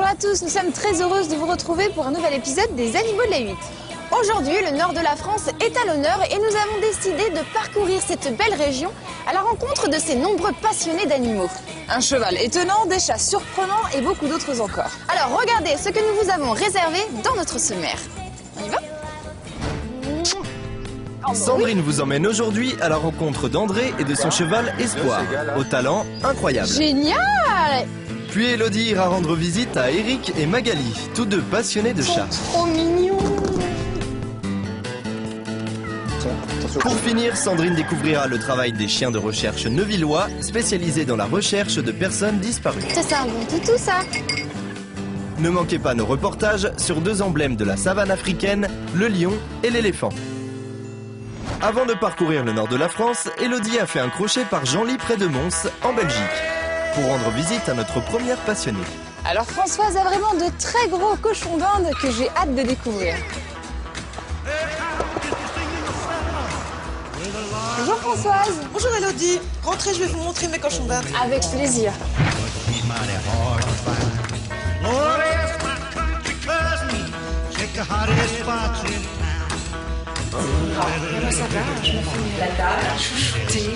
Bonjour à tous, nous sommes très heureuses de vous retrouver pour un nouvel épisode des Animaux de la 8. Aujourd'hui, le nord de la France est à l'honneur et nous avons décidé de parcourir cette belle région à la rencontre de ces nombreux passionnés d'animaux. Un cheval étonnant, des chats surprenants et beaucoup d'autres encore. Alors regardez ce que nous vous avons réservé dans notre sommaire. On y va ? Sandrine vous emmène aujourd'hui à la rencontre d'André et de son cheval Espoir, au talent incroyable. Génial! Puis Elodie ira rendre visite à Eric et Magali, tous deux passionnés de chats. Trop mignons! Pour finir, Sandrine découvrira le travail des chiens de recherche neuvillois, spécialisés dans la recherche de personnes disparues. C'est un bon toutou ça! Ne manquez pas nos reportages sur deux emblèmes de la savane africaine, le lion et l'éléphant. Avant de parcourir le nord de la France, Elodie a fait un crochet par Genlis près de Mons, en Belgique, pour rendre visite à notre première passionnée. Alors Françoise a vraiment de très gros cochons d'Inde que j'ai hâte de découvrir. Bonjour Françoise. Bonjour Elodie, rentrez, je vais vous montrer mes cochons d'Inde. Avec plaisir. Comment ça va? Je me fais la dame, chouchoutée,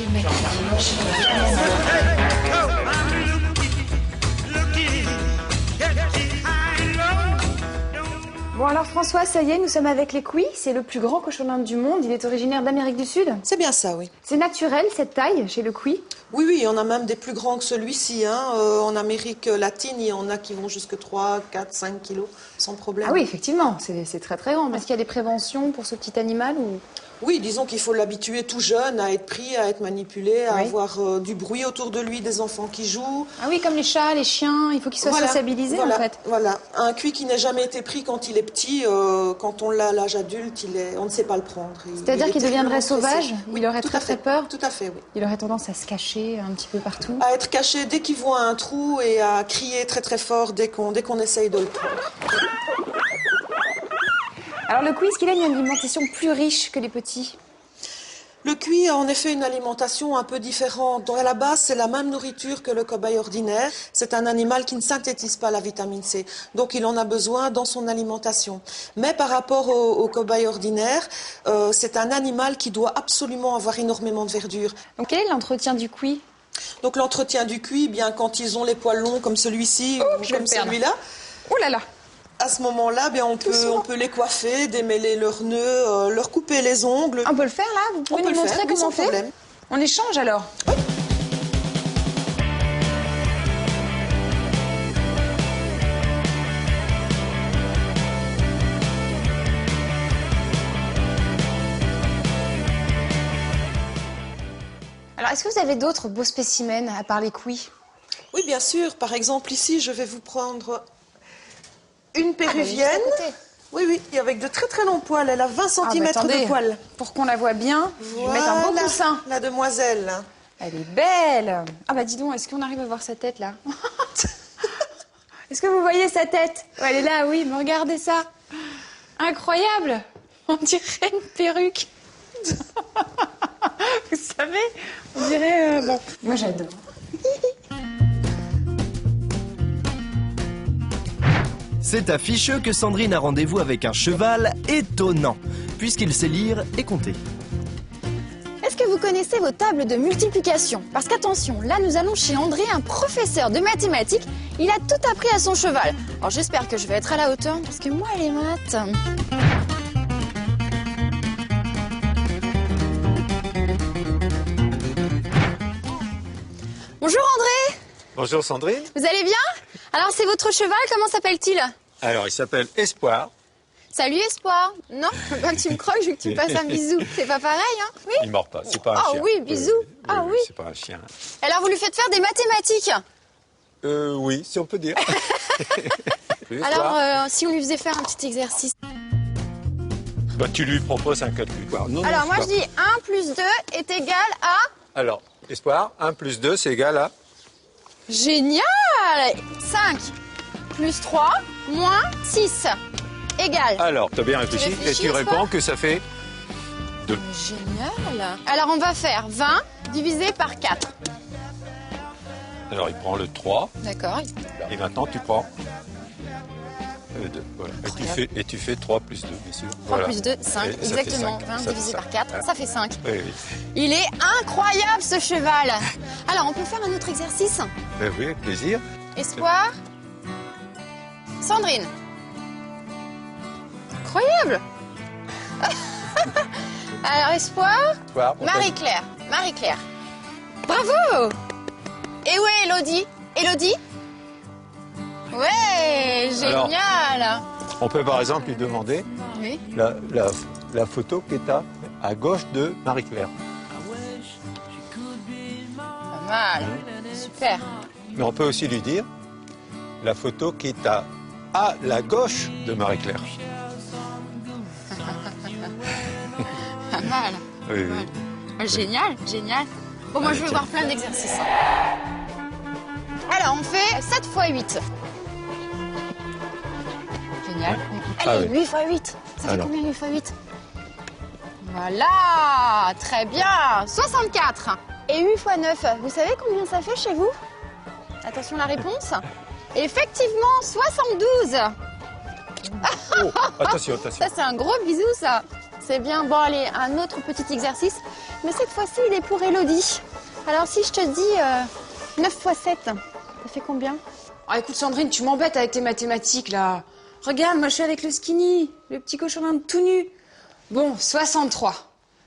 Bon alors Françoise, ça y est, nous sommes avec les Couis. C'est le plus grand cochon d'Inde du monde. Il est originaire d'Amérique du Sud. C'est bien ça, oui. C'est naturel cette taille chez le Couis? Oui, il y en a même des plus grands que celui-ci. En Amérique latine, il y en a qui vont jusque 3, 4, 5 kilos, sans problème. Ah oui, effectivement, c'est très très grand. Est-ce qu'il y a des préventions pour ce petit animal ou... Oui, disons qu'il faut l'habituer tout jeune à être pris, à être manipulé, à avoir du bruit autour de lui, des enfants qui jouent. Ah oui, comme les chats, les chiens, il faut qu'ils soient sociabilisés en fait. Voilà, un cuit qui n'a jamais été pris quand il est petit, quand on l'a à l'âge adulte, on ne sait pas le prendre. C'est-à-dire qu'il deviendrait sauvage? Oui, il aurait très peur? Tout à fait, oui. Il aurait tendance à se cacher un petit peu partout? À être caché dès qu'il voit un trou et à crier très très fort dès qu'on essaye de le prendre. Alors le Couis, est-ce qu'il a une alimentation plus riche que les petits? Le cuit a en effet une alimentation un peu différente. Donc à la base, c'est la même nourriture que le cobaye ordinaire. C'est un animal qui ne synthétise pas la vitamine C. Donc il en a besoin dans son alimentation. Mais par rapport au cobaye ordinaire, c'est un animal qui doit absolument avoir énormément de verdure. Donc quel est l'entretien du Couis? Donc l'entretien du cuit, bien quand ils ont les poils longs comme celui-ci ou comme celui-là. Oh là là! À ce moment-là, on peut les coiffer, démêler leurs nœuds, leur couper les ongles. On peut le faire là? Vous pouvez nous montrer comment on fait? On échange alors? Oui. Alors, est-ce que vous avez d'autres beaux spécimens à part les Couis? Oui, bien sûr. Par exemple, ici, je vais vous prendre une péruvienne. Oui, avec de très très longs poils. Elle a 20 cm de poils. Pour qu'on la voie bien, je vais mettre un beau coussin. La demoiselle. Elle est belle. Ah bah dis donc, est-ce qu'on arrive à voir sa tête là? Est-ce que vous voyez sa tête? Elle est là, oui, mais regardez ça. Incroyable. On dirait une perruque. Vous savez, on dirait... bon, moi j'adore. C'est afficheux que Sandrine a rendez-vous avec un cheval étonnant, puisqu'il sait lire et compter. Est-ce que vous connaissez vos tables de multiplication? Parce qu'attention, là nous allons chez André, un professeur de mathématiques. Il a tout appris à son cheval. Alors j'espère que je vais être à la hauteur, parce que moi les maths... Bonjour André. Bonjour Sandrine. Vous allez bien? Alors c'est votre cheval, comment s'appelle-t-il? Alors il s'appelle Espoir. Salut Espoir. Non, quand tu me croques, je veux que tu me passes un bisou. C'est pas pareil, hein? Oui. Il mord pas, c'est pas un chien. Ah oui, bisous. Oui. C'est pas un chien. Alors vous lui faites faire des mathématiques? Oui, si on peut dire. Alors si on lui faisait faire un petit exercice? Bah, tu lui proposes un calcul. Alors moi je dis 1 plus 2 est égal à... Alors, Espoir, 1 plus 2 c'est égal à... Génial! 5 plus 3 moins 6 égale... Alors, t'as bien réfléchi et tu réponds que ça fait 2. Génial! Alors on va faire 20 divisé par 4. Alors il prend le 3. D'accord. Et maintenant tu prends Voilà. Et tu fais 3 plus 2, bien sûr. 3 plus 2, 5, Et ça fait exactement. 5. 20 Ça fait divisé 5. par 4, ça fait 5. Oui, oui. Il est incroyable ce cheval. Alors, on peut faire un autre exercice? Oui, avec plaisir. Espoir. Sandrine. Incroyable. Alors, Espoir. Voir, Marie-Claire. Marie-Claire. Bravo. Et où est Elodie? Elodie? Ouais, génial. on peut par exemple lui demander Oui. la photo qui est à gauche de Marie-Claire. Pas mal. Super. Mais on peut aussi lui dire la photo qui est à la gauche de Marie-Claire. Pas mal. Oui, oui. Génial, génial. Bon, moi, je vais voir plein d'exercices. Alors, on fait 7 x 8. Génial. Allez, 8 x 8. Ça fait combien 8 x 8? Voilà, très bien. 64. Et 8 x 9, vous savez combien ça fait chez vous? Attention la réponse. Effectivement, 72. Oh, attention, attention. Ça, c'est un gros bisou, ça. C'est bien. Bon, allez, un autre petit exercice. Mais cette fois-ci, il est pour Elodie. Alors, si je te dis 9 x 7, ça fait combien? Oh, écoute, Sandrine, tu m'embêtes avec tes mathématiques, là. Regarde, moi, je suis avec le skinny, le petit cochon d'Inde tout nu. Bon, 63.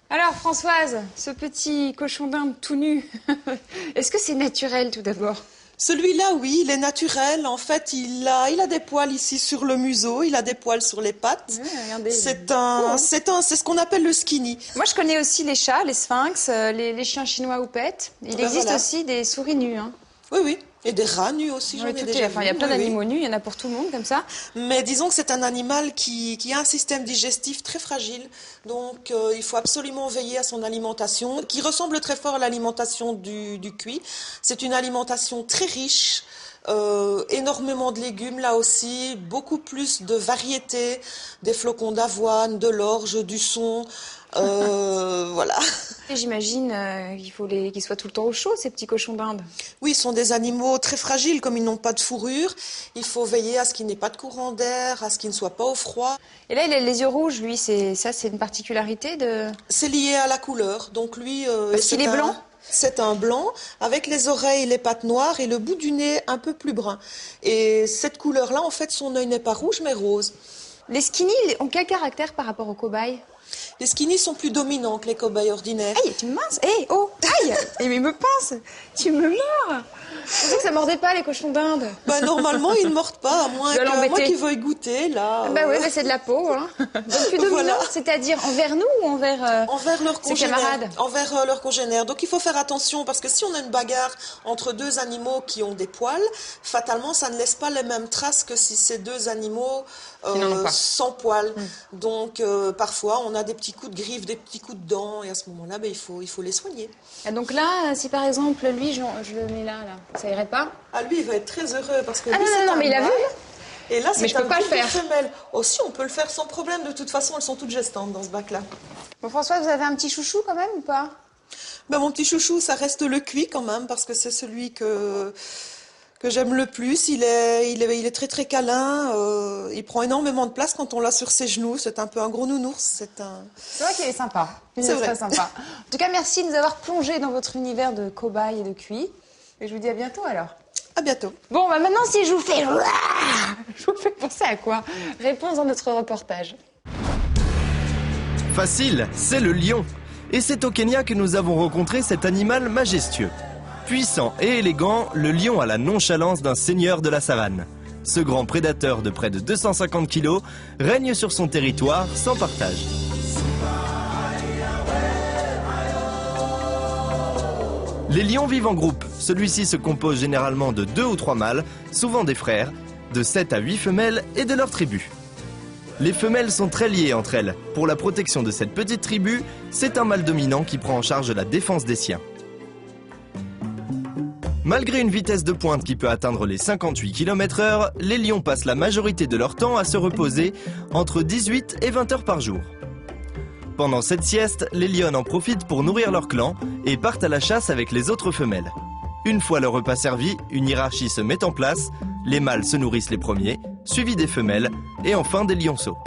Alors, Françoise, ce petit cochon d'Inde tout nu, est-ce que c'est naturel, tout d'abord? Celui-là, oui, il est naturel. En fait, il a des poils ici sur le museau, il a des poils sur les pattes. Ouais, regardez. C'est ce qu'on appelle le skinny. Moi, je connais aussi les chats, les sphinx, les chiens chinois houpettes. Il existe voilà. aussi des souris nues, hein. Oui, oui. Et des rats nus aussi, j'en ai déjà vu. Il y a plein Oui, oui. d'animaux nus, il y en a pour tout le monde, comme ça. Mais disons que c'est un animal qui a un système digestif très fragile. Donc, il faut absolument veiller à son alimentation, qui ressemble très fort à l'alimentation du cuit. C'est une alimentation très riche. Énormément de légumes là aussi, beaucoup plus de variétés, des flocons d'avoine, de l'orge, du son, voilà. Et j'imagine qu'ils soient tout le temps au chaud, ces petits cochons d'Inde. Oui, ce sont des animaux très fragiles, comme ils n'ont pas de fourrure. Il faut veiller à ce qu'il n'y ait pas de courant d'air, à ce qu'il ne soit pas au froid. Et là, il a les yeux rouges, lui, c'est une particularité de... C'est lié à la couleur, donc lui... Parce qu'il est blanc ? C'est un blanc, avec les oreilles, les pattes noires et le bout du nez un peu plus brun. Et cette couleur-là, en fait, son œil n'est pas rouge, mais rose. Les skinny ont quel caractère par rapport aux cobayes? Les skinny sont plus dominants que les cobayes ordinaires. Aïe, tu me minces. Hey, oh, aïe. Et mais il me pince. Tu me mords. Je pensais que ça mordait pas, les cochons d'Inde. Bah, normalement, ils ne mordent pas, à moins qu'ils veuillent goûter, là. Bah oui, c'est de la peau, hein. Donc plus dominant, Voilà. C'est-à-dire envers nous ou envers leurs ses camarades? Envers leurs congénères. Donc il faut faire attention, parce que si on a une bagarre entre deux animaux qui ont des poils, fatalement, ça ne laisse pas les mêmes traces que si c'est deux animaux sans poils. Donc parfois, on a des petits coups de griffes, des petits coups de dents, et à ce moment-là, il faut les soigner. Et donc là, si par exemple, lui, je le mets là, ça irait pas? Ah, lui, il va être très heureux, parce que Ah lui, c'est non, un mais il a mâle. vu. Et là, Mais c'est je peux un pas le couple de faire. femelles. Aussi, on peut le faire sans problème. De toute façon, elles sont toutes gestantes dans ce bac-là. Bon, François, vous avez un petit chouchou quand même ou pas? Ben, mon petit chouchou, ça reste le cuit quand même, parce que c'est celui que j'aime le plus. Il est très très câlin. Il prend énormément de place quand on l'a sur ses genoux. C'est un peu un gros nounours. C'est vrai qu'il est sympa. Il C'est est vrai. très sympa. En tout cas, merci de nous avoir plongé dans votre univers de cobayes et de cuit. Et je vous dis à bientôt alors. À bientôt. Bon, bah maintenant, si je vous fais... Je vous fais penser à quoi? Réponse dans notre reportage. Facile, c'est le lion. Et c'est au Kenya que nous avons rencontré cet animal majestueux. Puissant et élégant, le lion a la nonchalance d'un seigneur de la savane. Ce grand prédateur de près de 250 kilos règne sur son territoire sans partage. Les lions vivent en groupe. Celui-ci se compose généralement de 2 ou 3 mâles, souvent des frères, de 7 à 8 femelles et de leur tribu. Les femelles sont très liées entre elles. Pour la protection de cette petite tribu, c'est un mâle dominant qui prend en charge la défense des siens. Malgré une vitesse de pointe qui peut atteindre les 58 km/h, les lions passent la majorité de leur temps à se reposer, entre 18 et 20 heures par jour. Pendant cette sieste, les lionnes en profitent pour nourrir leur clan et partent à la chasse avec les autres femelles. Une fois le repas servi, une hiérarchie se met en place, les mâles se nourrissent les premiers, suivi des femelles et enfin des lionceaux.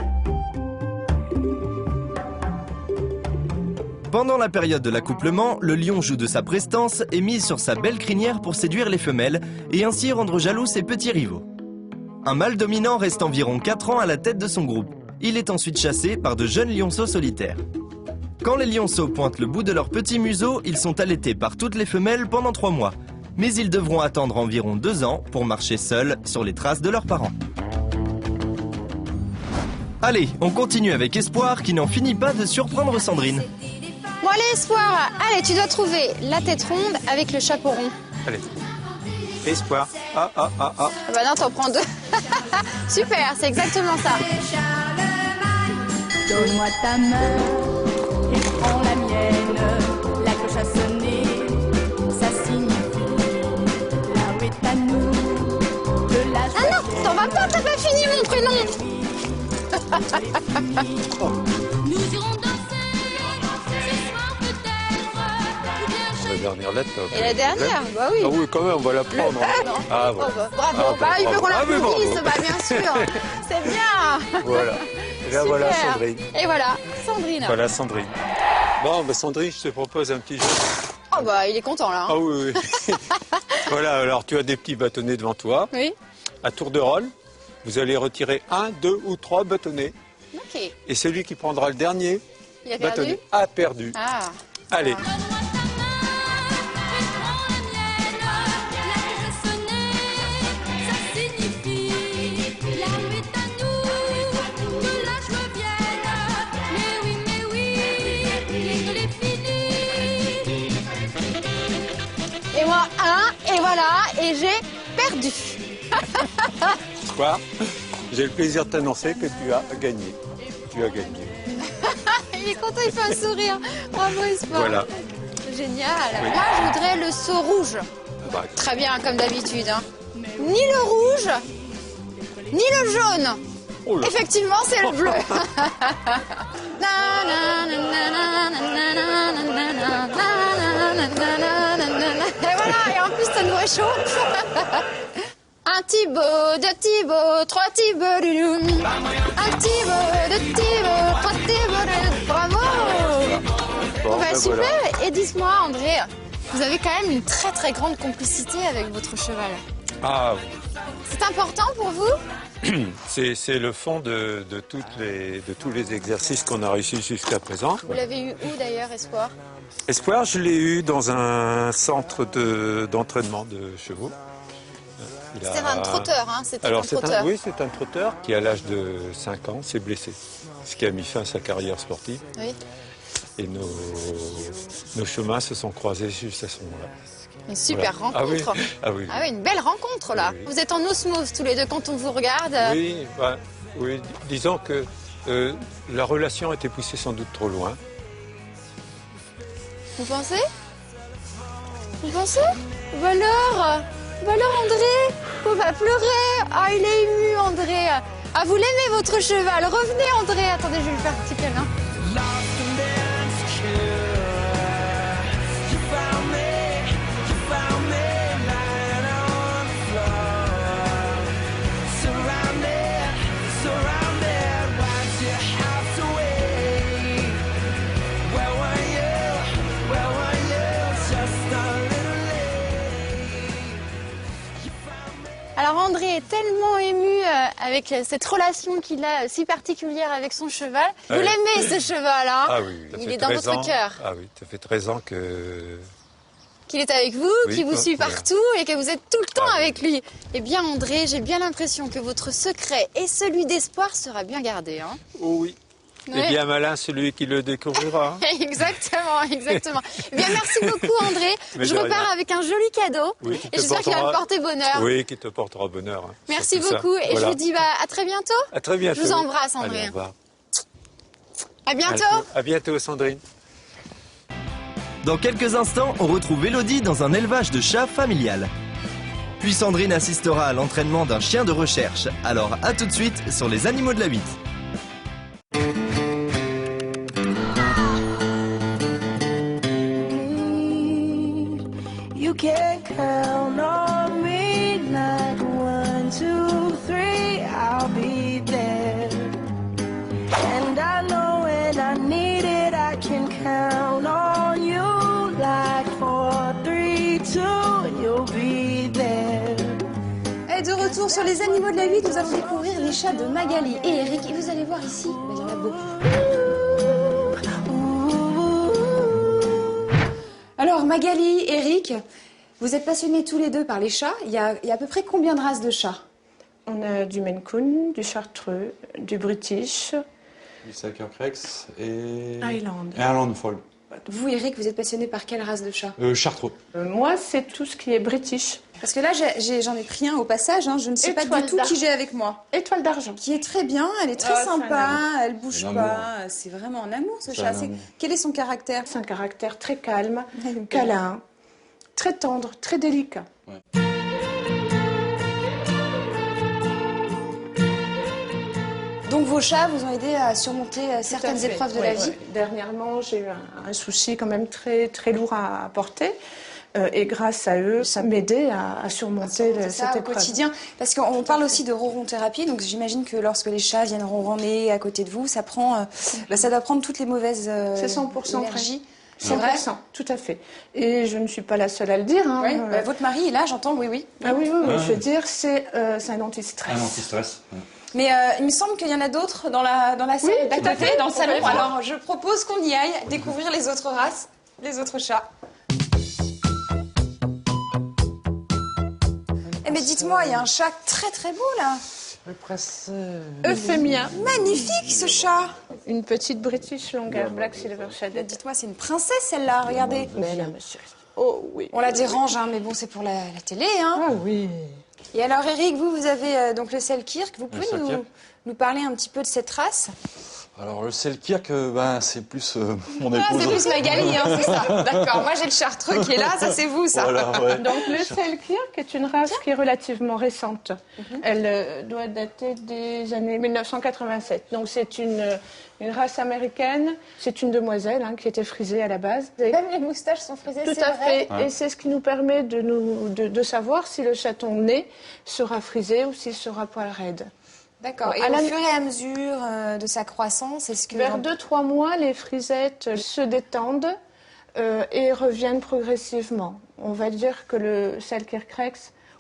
Pendant la période de l'accouplement, le lion joue de sa prestance et mise sur sa belle crinière pour séduire les femelles et ainsi rendre jaloux ses petits rivaux. Un mâle dominant reste environ 4 ans à la tête de son groupe. Il est ensuite chassé par de jeunes lionceaux solitaires. Quand les lionceaux pointent le bout de leur petit museau, ils sont allaités par toutes les femelles pendant 3 mois. Mais ils devront attendre environ 2 ans pour marcher seuls sur les traces de leurs parents. Allez, on continue avec Espoir qui n'en finit pas de surprendre Sandrine. Bon allez Espoir, allez tu dois trouver la tête ronde avec le chapeau rond. Allez. Espoir. Ah. Ah bah non, t'en prends 2. Super, c'est exactement ça. Donne-moi ta main et prends la mienne. La cloche a sonné, ça signifie là où est à nous de la joie. Ah non, t'en vas pas, t'as pas fini mon prénom. Nous irons danser ce soir peut-être. La dernière lettre. Et la dernière, bah oui. Ah oui, quand même, on va la prendre. Ah, voilà. Bravo, Ah, bah, il veut qu'on bravo. Ah, mais l'applaudisse, bravo. bah bien sûr. C'est bien. Voilà. Et là, voilà Super. Sandrine. Et voilà, Sandrine. Voilà Sandrine. Bon, bah Sandrine, je te propose un petit jeu. Oh bah il est content là. hein. Ah oui. Voilà, alors tu as des petits bâtonnets devant toi. Oui. À tour de rôle, vous allez retirer 1, 2 ou 3 bâtonnets. Ok. Et celui qui prendra le dernier Il a perdu. bâtonnet a perdu. Ah. Allez. Donne-moi ta main et prends la mienne. La cloche a sonné, ça signifie là où est à nous que la joie vienne. Mais oui, l'école est finie. Et moi un, et voilà, et j'ai perdu. Espoir, j'ai le plaisir de t'annoncer que tu as gagné. Tu as gagné. Il est content, il fait un sourire. Bravo Espoir. Voilà. Génial. Oui. Moi je voudrais le seau rouge. Bah, Très bien, comme d'habitude. hein. Ni le rouge, ni le jaune. oh là. Effectivement, c'est le bleu. Et voilà, et en plus, ça nous réchauffe. Un Thibaut, 2 Thibaut, 3 Thibaut, louloum. Un Thibaut, 2 Thibaut, 3 Thibaut, louloum. Bravo. Bon, Bah, ben super. voilà. Et dites-moi, André, vous avez quand même une très très grande complicité avec votre cheval. Ah oui. C'est important pour vous? C'est le fond de tous les exercices qu'on a réussi jusqu'à présent. Vous l'avez eu où d'ailleurs, Espoir? Espoir, je l'ai eu dans un centre d'entraînement de chevaux. Il C'était a- un trotteur, hein? C'était Alors, un trotteur. oui, c'est un trotteur qui, à l'âge de 5 ans, s'est blessé. Ce qui a mis fin à sa carrière sportive. Oui. Et nos chemins se sont croisés juste à ce moment-là. Une super Voilà. rencontre. Ah oui. Ah oui, une belle rencontre là. Oui. Vous êtes en osmose tous les deux quand on vous regarde. Oui, bah, oui, disons que la relation a été poussée sans doute trop loin. Vous pensez? Vous pensez? Bah alors André, faut pas pleurer. Ah, il est ému André. Ah, vous l'aimez votre cheval. Revenez André. Attendez, je vais lui faire un petit câlin. Alors André est tellement ému avec cette relation qu'il a si particulière avec son cheval. Vous Ouais. l'aimez ce cheval, hein? Ah oui, ça Il fait est dans 13 votre ans. cœur. Ah oui, ça fait 13 ans que... Qu'il est avec vous, Oui, qu'il vous suit voilà. partout et que vous êtes tout le temps Ah oui. avec lui. Eh bien André, j'ai bien l'impression que votre secret et celui d'Espoir sera bien gardé, hein? Oh oui. Ouais. Et bien malin celui qui le découvrira. Exactement, exactement. Eh bien, merci beaucoup, André. Mais Je de repars rien. avec un joli cadeau. Oui, qui te Et j'espère qu'il va me portera- porter bonheur. Oui, qui te portera bonheur. hein, Merci surtout ça. beaucoup. Et Voilà. je vous dis à très bientôt. À très bientôt. Je vous embrasse, André. Allez, au revoir. À bientôt. À bientôt, Sandrine. Dans quelques instants, on retrouve Élodie dans un élevage de chats familial. Puis Sandrine assistera à l'entraînement d'un chien de recherche. Alors à tout de suite sur les animaux de la 8. You can count on me like 1, 2, 3. need it, I can count on you. Like 4, 3, 2, you'll be there. Et de retour sur les animaux de la vie, nous allons découvrir les chats de Magali et Eric. Et vous allez voir ici, il y en a beaucoup. Alors Magali, Eric, vous êtes passionnés tous les deux par les chats. Il y a à peu près combien de races de chats? On a du Maine Coon, du Chartreux, du British, Du Saker-Crex et Highland. Et Highland Fold. Vous, Eric, vous êtes passionné par quelle race de chat? Chartreux. Moi, c'est tout ce qui est British. Parce que là, j'en ai pris un au passage, hein. Je ne sais pas Étoile du tout qui j'ai avec moi. Étoile d'argent. Qui est très bien, elle est très Oh, c'est un sympa, amour. elle bouge Un pas. amour. C'est vraiment un amour ce C'est chat. un amour. Quel est son caractère? C'est un caractère très calme, câlin, très tendre, très délicat. Donc vos chats vous ont aidé à surmonter certaines épreuves de la vie. Dernièrement, j'ai eu un souci quand même très, très lourd à porter. Et grâce à eux, ça m'aidait à surmonter C'est ça, cette au épreuve. quotidien. Parce qu'on parle aussi de ronron-thérapie, donc j'imagine que lorsque les chats viennent ronronner à côté de vous, ça prend, ça doit prendre toutes les mauvaises C'est 100% énergies. C'est C'est vrai. 100%, tout à fait. Et je ne suis pas la seule à le dire. Hein. Oui, votre mari est là, j'entends, oui, oui. Ah oui, Ouais. je veux dire, c'est un anti-stress. Un anti-stress. Ouais. Mais il me semble qu'il y en a d'autres dans la salle Oui, d'à tout à côté, fait. dans le salon. On va voir. Alors je propose qu'on y aille découvrir les autres races, les autres chats. Eh mais dites-moi, il y a un chat très très beau là. Euphémia, Magnifique ce chat. une petite British Longhair Black Silver Shaded. Dites-moi, c'est une princesse celle-là, regardez. Mais là, monsieur. Oh oui. On la dérange, hein, mais bon, c'est pour la télé. Hein. Ah oui. Et alors Eric, vous avez donc le Selkirk. Vous pouvez Selkirk. nous parler un petit peu de cette race? Alors le Selkirk, c'est plus mon Ah, épouse. c'est plus Magali, hein, c'est ça. D'accord, moi j'ai le Chartreux qui est là, ça c'est vous ça. Voilà, ouais. Donc le Selkirk est une race qui est relativement récente. Elle doit dater des années 1987. Donc c'est une race américaine. C'est une demoiselle qui était frisée à la base. Même les moustaches sont frisées, Tout c'est à vrai. fait. Ouais. Et c'est ce qui nous permet de savoir si le chaton né sera frisé ou s'il sera poil raide. D'accord. Bon, Et à au la- fur et à mesure de sa croissance, est-ce que... Vers 2-3 mois, les frisettes se détendent et reviennent progressivement. On va dire que le Selkirk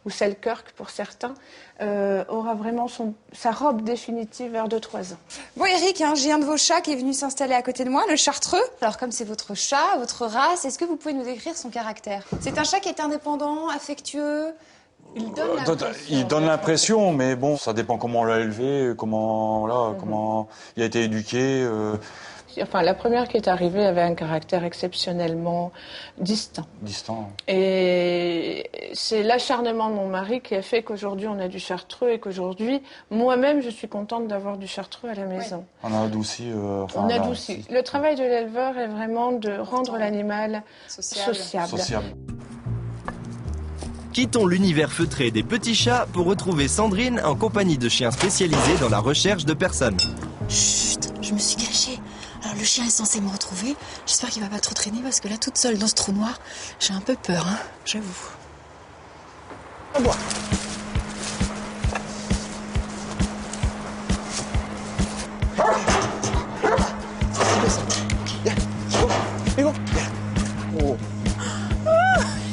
ou Selkirk pour certains, aura vraiment sa robe définitive vers 2-3 ans. Bon Eric, j'ai un de vos chats qui est venu s'installer à côté de moi, le Chartreux. Alors comme c'est votre chat, votre race, est-ce que vous pouvez nous décrire son caractère? C'est un chat qui est indépendant, affectueux. Il donne l'impression, mais bon, ça dépend comment on l'a élevé, comment il a été éduqué. Enfin, la première qui est arrivée avait un caractère exceptionnellement distinct. Distant. Et c'est l'acharnement de mon mari qui a fait qu'aujourd'hui on a du chartreux et qu'aujourd'hui, moi-même, je suis contente d'avoir du chartreux à la maison. On a adouci. On adoucit. Le travail de l'éleveur est vraiment de rendre l'animal sociable. Sociable. Quittons l'univers feutré des petits chats pour retrouver Sandrine en compagnie de chiens spécialisés dans la recherche de personnes. Chut, je me suis cachée. Alors le chien est censé me retrouver. J'espère qu'il va pas trop traîner parce que là, toute seule dans ce trou noir, j'ai un peu peur, j'avoue. Au bois.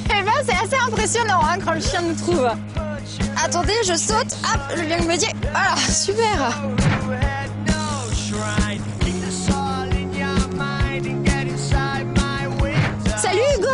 Eh ben, c'est assez impressionnant quand le chien nous trouve. Attendez, je saute. Hop, je viens de me dire. Voilà, super. Salut Hugo.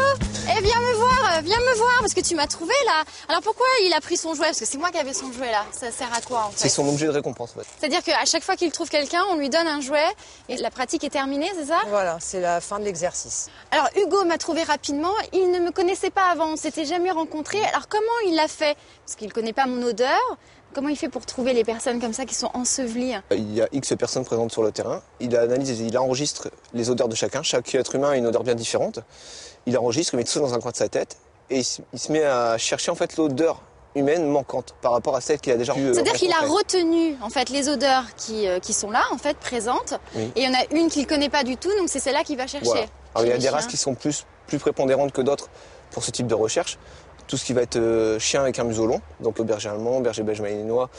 Eh, viens me voir, parce que tu m'as trouvé là. Alors pourquoi il a pris son jouet? Parce que c'est moi qui avais son jouet là. Ça sert à quoi en fait? C'est son objet de récompense. En fait. C'est-à-dire qu'à chaque fois qu'il trouve quelqu'un, on lui donne un jouet et la pratique est terminée, c'est ça? Voilà, c'est la fin de l'exercice. Alors Hugo m'a trouvé rapidement, il ne me connaissait pas avant, on s'était jamais rencontrés. Alors comment il l'a fait? Parce qu'il ne connaît pas mon odeur. Comment il fait pour trouver les personnes comme ça qui sont ensevelies? Il y a X personnes présentes sur le terrain. Il analyse, il enregistre les odeurs de chacun. Chaque être humain a une odeur bien différente. Il enregistre, il met tout ça dans un coin de sa tête et il se met à chercher en fait l'odeur humaine manquante par rapport à celle qu'il a déjà pu C'est-à-dire qu'il a rencontrer. retenu en fait les odeurs qui sont là en fait présentes, Oui. et il y en a une qu'il connaît pas du tout, donc c'est celle-là qu'il va chercher. Voilà. Alors, il y a Chez des les races chiens. qui sont plus prépondérantes que d'autres pour ce type de recherche. Tout ce qui va être chien avec un museau long, donc le berger allemand, berger belge malinois,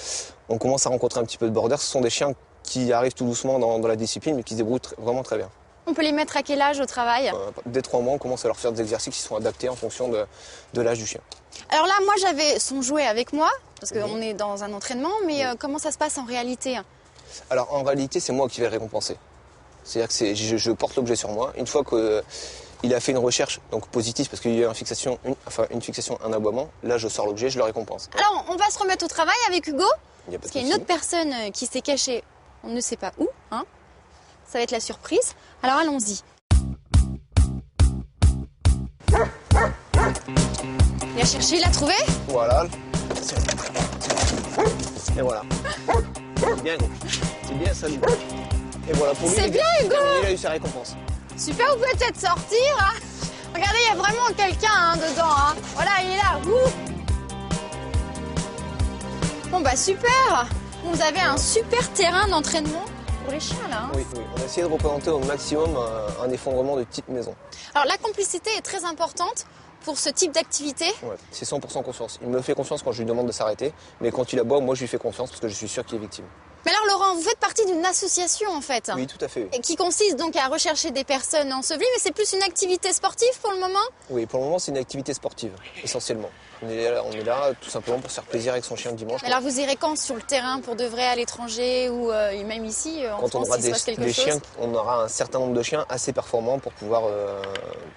on commence à rencontrer un petit peu de border. Ce sont des chiens qui arrivent tout doucement dans la discipline, mais qui se débrouillent vraiment très bien. On peut les mettre à quel âge au travail? Dès 3 mois, on commence à leur faire des exercices qui sont adaptés en fonction de l'âge du chien. Alors là, moi, j'avais son jouet avec moi, parce qu'on est dans un entraînement, mais comment ça se passe en réalité? Alors en réalité, c'est moi qui vais le récompenser. C'est-à-dire que je porte l'objet sur moi. Une fois qu'il a fait une recherche donc positive, parce qu'il y a une fixation, un aboiement, là je sors l'objet, je le récompense. Alors, on va se remettre au travail avec Hugo, parce qu'il y a une autre souci. personne qui s'est cachée, on ne sait pas où, hein. Ça va être la surprise. Alors allons-y. Il a cherché, il a trouvé? Voilà. Et voilà. C'est bien, Hugo. C'est bien ça, Hugo. Et voilà, pour lui, C'est bien, Hugo. il a eu sa récompense. Super, vous pouvez peut-être sortir, hein. Regardez, il y a vraiment quelqu'un dedans, hein. Voilà, il est là. Ouh. Bon bah super. Vous avez un super terrain d'entraînement pour les chiens là, hein. Oui, on a essayé de représenter au maximum un effondrement de type maison. Alors la complicité est très importante pour ce type d'activité. Ouais, c'est 100% confiance. Il me fait confiance quand je lui demande de s'arrêter, mais quand il aboie, moi je lui fais confiance parce que je suis sûr qu'il est victime. Mais alors Laurent, vous faites partie d'une association en fait. Oui, tout à fait. Oui, Et qui consiste donc à rechercher des personnes ensevelies, mais c'est plus une activité sportive pour le moment? oui, pour le moment c'est une activité sportive, essentiellement. On est là tout simplement pour se faire plaisir avec son chien le dimanche. Alors vous irez quand sur le terrain pour de vrai à l'étranger ou même ici en Quand France on aura s'il se passe quelque des chose? chiens, on aura un certain nombre de chiens assez performants pour pouvoir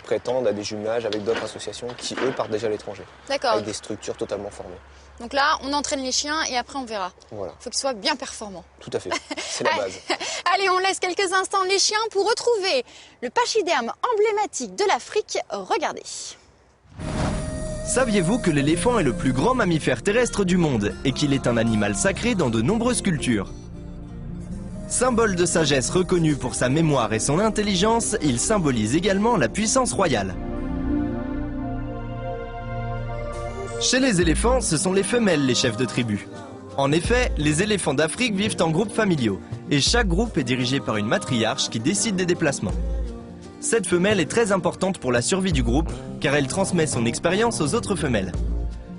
prétendre à des jumelages avec d'autres associations qui, eux, partent déjà à l'étranger. D'accord. Avec des structures totalement formées. Donc là, on entraîne les chiens et après on verra. Voilà, Il faut qu'ils soient bien performants. tout à fait. C'est la base. Allez, on laisse quelques instants les chiens pour retrouver le pachyderme emblématique de l'Afrique. Regardez. Saviez-vous que l'éléphant est le plus grand mammifère terrestre du monde et qu'il est un animal sacré dans de nombreuses cultures? Symbole de sagesse reconnu pour sa mémoire et son intelligence, il symbolise également la puissance royale. Chez les éléphants, ce sont les femelles les chefs de tribu. En effet, les éléphants d'Afrique vivent en groupes familiaux et chaque groupe est dirigé par une matriarche qui décide des déplacements. Cette femelle est très importante pour la survie du groupe car elle transmet son expérience aux autres femelles.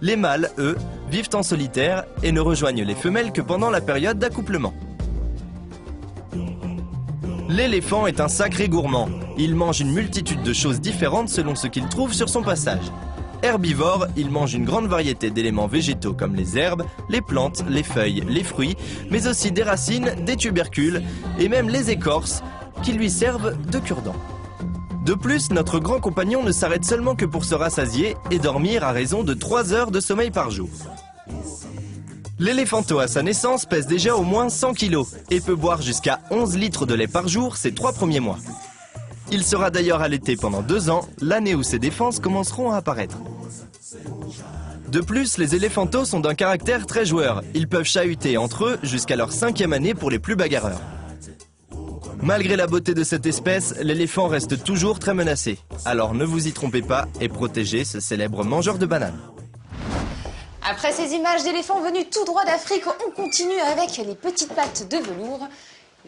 Les mâles, eux, vivent en solitaire et ne rejoignent les femelles que pendant la période d'accouplement. L'éléphant est un sacré gourmand. Il mange une multitude de choses différentes selon ce qu'il trouve sur son passage. Herbivore, il mange une grande variété d'éléments végétaux comme les herbes, les plantes, les feuilles, les fruits, mais aussi des racines, des tubercules et même les écorces qui lui servent de cure-dents. De plus, notre grand compagnon ne s'arrête seulement que pour se rassasier et dormir à raison de 3 heures de sommeil par jour. L'éléphanto à sa naissance pèse déjà au moins 100 kg et peut boire jusqu'à 11 litres de lait par jour ces 3 premiers mois. Il sera d'ailleurs allaité pendant 2 ans, l'année où ses défenses commenceront à apparaître. De plus, les éléphantos sont d'un caractère très joueur. Ils peuvent chahuter entre eux jusqu'à leur 5e année pour les plus bagarreurs. Malgré la beauté de cette espèce, l'éléphant reste toujours très menacé. Alors ne vous y trompez pas et protégez ce célèbre mangeur de bananes. Après ces images d'éléphants venus tout droit d'Afrique, on continue avec les petites pattes de velours,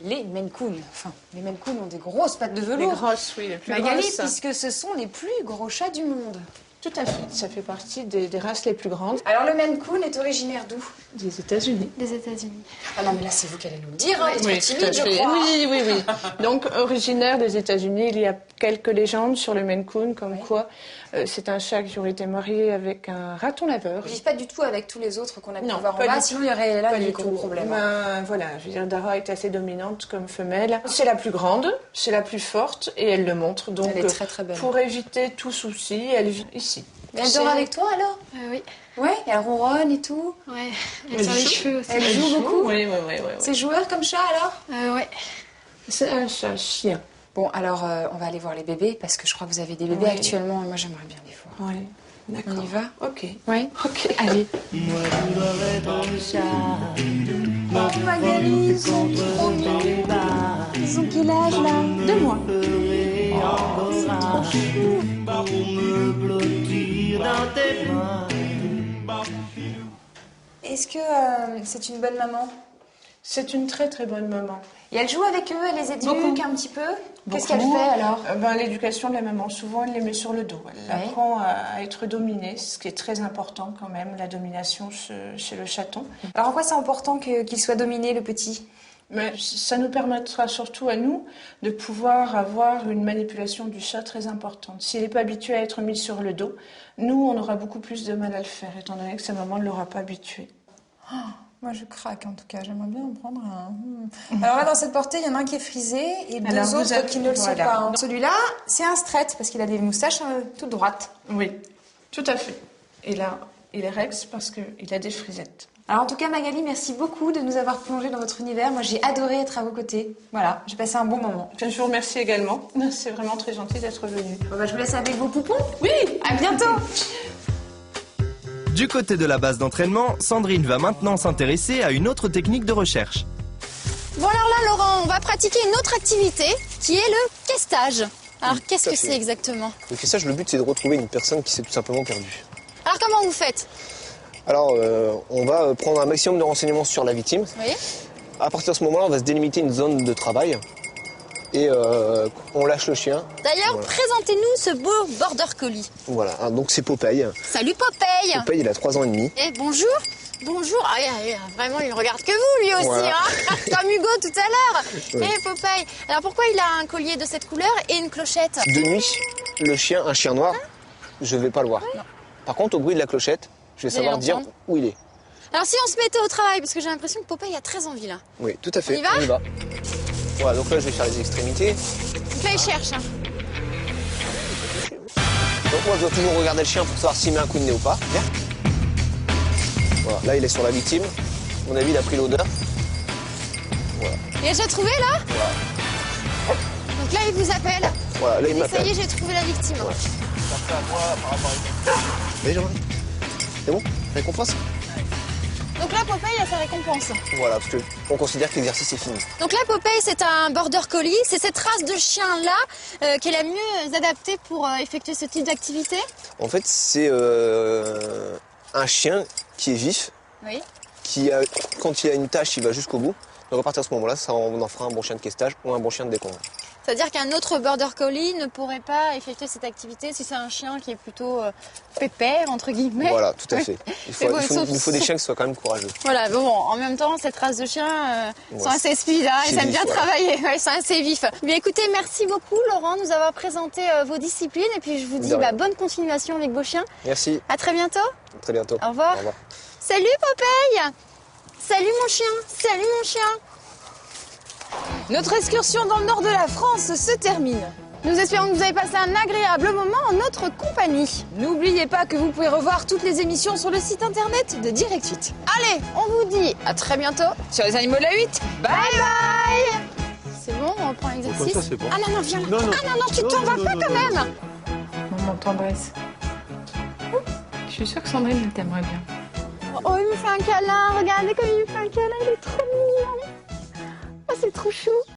les Maine Coon. Enfin, les Maine Coon ont des grosses pattes de velours. Les grosses, oui, les plus Magali, grosses. puisque ce sont les plus gros chats du monde. Tout à fait, ça fait partie des races les plus grandes. Alors le Maine Coon est originaire d'où? Des États-Unis. Des États-Unis. Ah non, mais là, c'est vous qui allez nous le dire, hein, Oui, être timide, tout à fait. je crois. Oui, oui, oui. Donc, originaire des États-Unis, il y a quelques légendes sur le Maine Coon, comme quoi c'est un chat qui aurait été marié avec un raton laveur. Ils vivent pas du tout avec tous les autres qu'on a pu Non, voir en pas bas, du sinon il y aurait là Pas des du gros tout. problèmes. Ben, voilà, je veux dire, Dara est assez dominante comme femelle. C'est la plus grande, c'est la plus forte, et elle le montre. Donc, Elle est très très belle. pour éviter tout souci, elle vit ici. Mais elle dort avec toi alors? Oui. Ouais, et elle ronronne et tout. Ouais. Elle tire les cheveux aussi. Elle joue beaucoup? Oui, oui, oui. C'est joueur comme chat alors? Ouais. C'est un chat chien. Bon, alors on va aller voir les bébés parce que je crois que vous avez des bébés Oui. actuellement et moi j'aimerais bien les voir. Oui, d'accord. On y va? Ok. Oui. Ok. Allez. Oh Magali, ils sont trop mignons. Ils ont quel âge là? 2 mois. Oh, c'est trop chou. Est-ce que c'est une bonne maman? C'est une très très bonne maman. Et elle joue avec eux, elle les éduque Beaucoup. un petit peu? Qu'est-ce Beaucoup. qu'elle fait alors? L'éducation de la maman, souvent elle les met sur le dos. Elle Ouais. apprend à être dominée, ce qui est très important quand même, la domination chez le chaton. Alors en quoi c'est important qu'il soit dominé le petit? Mais ça nous permettra surtout à nous de pouvoir avoir une manipulation du chat très importante. S'il n'est pas habitué à être mis sur le dos, nous, on aura beaucoup plus de mal à le faire, étant donné que sa maman ne l'aura pas habitué. Oh, moi, je craque en tout cas. J'aimerais bien en prendre un. Alors là, dans cette portée, il y en a un qui est frisé et deux Alors, vous autres avez- qui ne le sont voilà. pas. hein. Celui-là, c'est un straight parce qu'il a des moustaches toutes droites. Oui, tout à fait. Et là, il est Rex parce qu'il a des frisettes. Alors en tout cas, Magali, merci beaucoup de nous avoir plongé dans votre univers. Moi, j'ai adoré être à vos côtés. Voilà, j'ai passé un bon moment. Je vous remercie également. C'est vraiment très gentil d'être venu. Bon, bah, je vous laisse avec vos poupons. Oui, À bientôt. Du côté de la base d'entraînement, Sandrine va maintenant s'intéresser à une autre technique de recherche. Bon alors là, Laurent, on va pratiquer une autre activité qui est le questage. Alors qu'est-ce tout à que fait. c'est exactement? Le questage, le but c'est de retrouver une personne qui s'est tout simplement perdue. Alors comment vous faites? Alors, on va prendre un maximum de renseignements sur la victime. Oui. À partir de ce moment-là, on va se délimiter une zone de travail et on lâche le chien. D'ailleurs, Voilà. présentez-nous ce beau border collie. Voilà, hein, donc c'est Popeye. Salut Popeye. Popeye, il a 3 ans et demi. Eh bonjour. Bonjour. Ah, vraiment, il ne regarde que vous, lui aussi, Voilà. hein. Comme Hugo tout à l'heure. Oui. Eh Popeye. Alors pourquoi il a un collier de cette couleur et une clochette? De nuit, le chien, un chien noir, je vais pas le voir. Par contre, au bruit de la clochette, je vais Vous allez savoir dire l'entendre. où il est. Alors si on se mettait au travail, parce que j'ai l'impression que Popeye a très envie là. Oui, tout à fait. On y va Voilà, donc là, je vais faire les extrémités. Donc là, il cherche. Hein. Donc moi, je dois toujours regarder le chien pour savoir s'il met un coup de nez ou pas. Viens. Voilà, là, il est sur la victime. À mon avis, il a pris l'odeur. Il a déjà trouvé là? Voilà. Donc là, il vous appelle. Voilà, là, il Et ça y m'appelle. est, j'ai trouvé la victime. Allez, Jean-Marie. C'est bon? Récompense? Donc là, Popeye a sa récompense. Voilà, parce qu'on considère que l'exercice est fini. Donc là, Popeye, c'est un border collie. C'est cette race de chien-là qui est la mieux adaptée pour effectuer ce type d'activité. En fait, c'est un chien qui est vif, Oui. quand il a une tâche, il va jusqu'au bout. Donc à partir de ce moment-là, on en fera un bon chien de questage ou un bon chien de décompte. C'est-à-dire qu'un autre border collie ne pourrait pas effectuer cette activité si c'est un chien qui est plutôt pépère, entre guillemets. Voilà, tout à Oui. fait. Il Mais bon, nous faut des chiens qui soient quand même courageux. Voilà, bon, en même temps, cette race de chiens sont Ouais, assez speed, hein, ils c'est aiment bien vif, ouais. travailler, ouais, ils sont assez vifs. Bien écoutez, merci beaucoup Laurent de nous avoir présenté vos disciplines et puis je vous dis De rien. bonne continuation avec vos chiens. Merci, À très bientôt. à très bientôt. Au revoir. Au revoir. Salut Popeye. Salut mon chien. Salut mon chien. Notre excursion dans le nord de la France se termine. Nous espérons que vous avez passé un agréable moment en notre compagnie. N'oubliez pas que vous pouvez revoir toutes les émissions sur le site internet de Direct 8. Allez, on vous dit à très bientôt. Sur les animaux de la 8. Bye bye. C'est bon, on reprend l'exercice. Comme ça, c'est bon. Ah non, non, viens là. Non, non. Ah non, non, tu t'en vas pas quand même. Maman t'embrasse. Je suis sûre que Sandrine t'aimerait bien. Oh, il me fait un câlin. Regardez comme il me fait un câlin. Il est trop mignon. Oh, c'est trop chou.